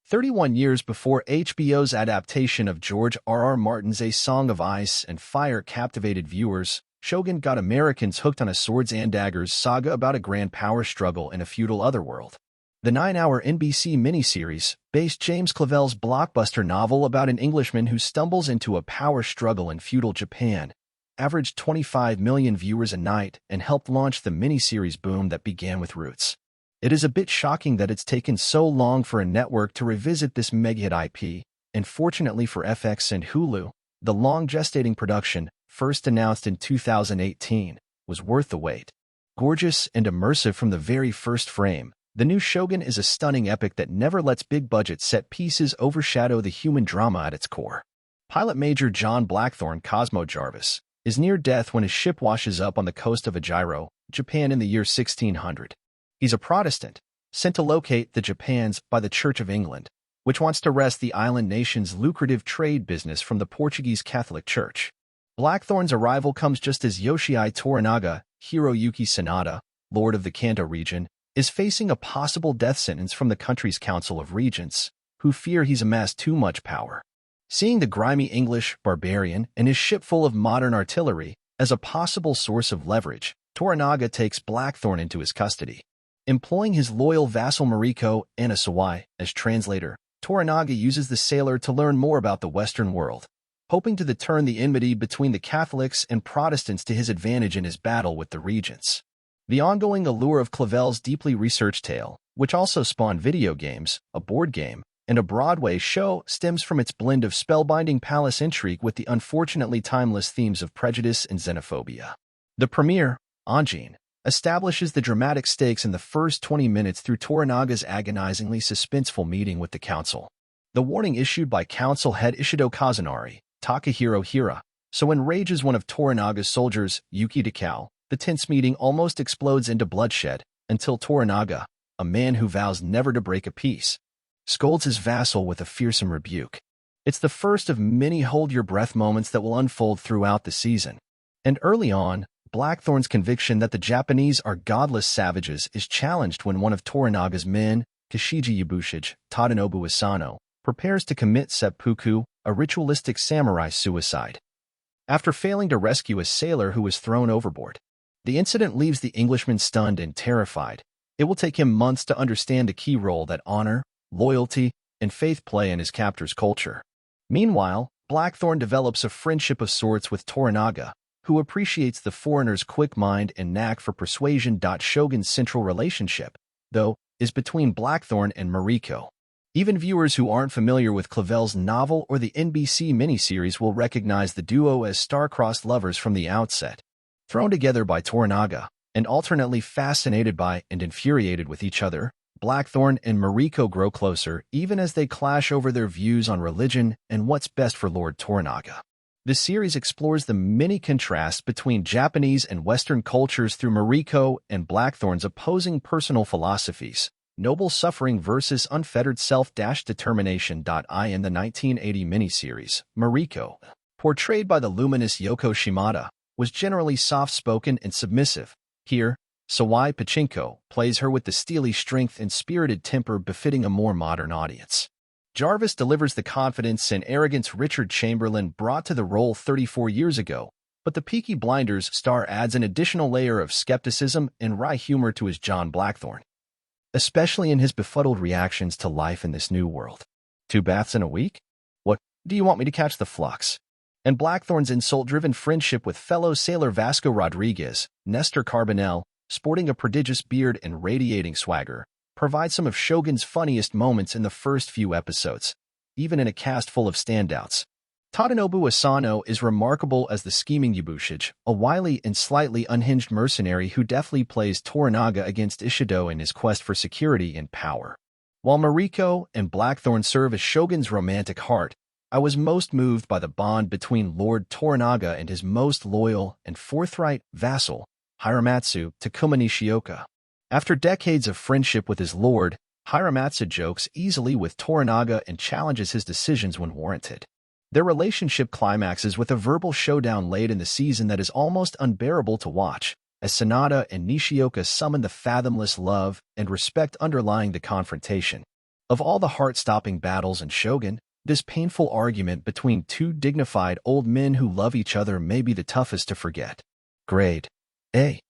31 years before HBO's adaptation of George R.R. Martin's A Song of Ice and Fire captivated viewers, Shōgun got Americans hooked on a swords and daggers saga about a grand power struggle in a feudal otherworld. The 9-hour NBC miniseries, based James Clavell's blockbuster novel about an Englishman who stumbles into a power struggle in feudal Japan, averaged 25 million viewers a night and helped launch the miniseries boom that began with Roots. It is a bit shocking that it's taken so long for a network to revisit this mega-hit IP, and fortunately for FX and Hulu, the long-gestating production, first announced in 2018, was worth the wait. Gorgeous and immersive from the very first frame, the new Shōgun is a stunning epic that never lets big-budget set pieces overshadow the human drama at its core. Pilot Major John Blackthorne Cosmo Jarvis is near death when his ship washes up on the coast of Ajiro, Japan in the year 1600. He's a Protestant, sent to locate the Japans by the Church of England, which wants to wrest the island nation's lucrative trade business from the Portuguese Catholic Church. Blackthorne's arrival comes just as Yoshii Toranaga, Hiroyuki Sanada, Lord of the Kanto region, is facing a possible death sentence from the country's Council of Regents, who fear he's amassed too much power. Seeing the grimy English barbarian and his ship full of modern artillery as a possible source of leverage, Toranaga takes Blackthorne into his custody. Employing his loyal vassal Mariko Anasawai as translator, Toranaga uses the sailor to learn more about the Western world, hoping to turn the enmity between the Catholics and Protestants to his advantage in his battle with the regents. The ongoing allure of Clavell's deeply researched tale, which also spawned video games, a board game, and a Broadway show, stems from its blend of spellbinding palace intrigue with the unfortunately timeless themes of prejudice and xenophobia. The premiere, Anjin, establishes the dramatic stakes in the first 20 minutes through Toranaga's agonizingly suspenseful meeting with the council. The warning issued by council head Ishido Kazunari, Takahiro Hira, so enrages one of Toranaga's soldiers, Yuki Takao, the tense meeting almost explodes into bloodshed, until Toranaga, a man who vows never to break a peace, scolds his vassal with a fearsome rebuke. It's the first of many hold-your-breath moments that will unfold throughout the season. And early on, Blackthorne's conviction that the Japanese are godless savages is challenged when one of Toranaga's men, Kashiji Yabushige, Tadanobu Asano, prepares to commit seppuku, a ritualistic samurai suicide, after failing to rescue a sailor who was thrown overboard. The incident leaves the Englishman stunned and terrified. It will take him months to understand the key role that honor, loyalty, and faith play in his captor's culture. Meanwhile, Blackthorne develops a friendship of sorts with Toranaga, who appreciates the foreigner's quick mind and knack for persuasion. Shōgun's central relationship, though, is between Blackthorne and Mariko. Even viewers who aren't familiar with Clavell's novel or the NBC miniseries will recognize the duo as star-crossed lovers from the outset. Thrown together by Toranaga, and alternately fascinated by and infuriated with each other, Blackthorne and Mariko grow closer even as they clash over their views on religion and what's best for Lord Toranaga. The series explores the many contrasts between Japanese and Western cultures through Mariko and Blackthorne's opposing personal philosophies, noble suffering versus unfettered self-determination. In the 1980 miniseries, Mariko, portrayed by the luminous Yoko Shimada, was generally soft-spoken and submissive. Here, Sawai Pachinko plays her with the steely strength and spirited temper befitting a more modern audience. Jarvis delivers the confidence and arrogance Richard Chamberlain brought to the role 34 years ago, but the Peaky Blinders star adds an additional layer of skepticism and wry humor to his John Blackthorne, especially in his befuddled reactions to life in this new world. 2 baths in a week? What, do you want me to catch the flux? And Blackthorne's insult-driven friendship with fellow sailor Vasco Rodriguez, Nestor Carbonell, sporting a prodigious beard and radiating swagger, provides some of Shōgun's funniest moments in the first few episodes, even in a cast full of standouts. Tadanobu Asano is remarkable as the scheming Yabushige, a wily and slightly unhinged mercenary who deftly plays Toranaga against Ishido in his quest for security and power. While Mariko and Blackthorne serve as Shōgun's romantic heart, I was most moved by the bond between Lord Toranaga and his most loyal and forthright vassal, Hiramatsu Takuma Nishioka. After decades of friendship with his lord, Hiramatsu jokes easily with Toranaga and challenges his decisions when warranted. Their relationship climaxes with a verbal showdown late in the season that is almost unbearable to watch, as Sanada and Nishioka summon the fathomless love and respect underlying the confrontation. Of all the heart-stopping battles in Shōgun, this painful argument between two dignified old men who love each other may be the toughest to forget. Grade A.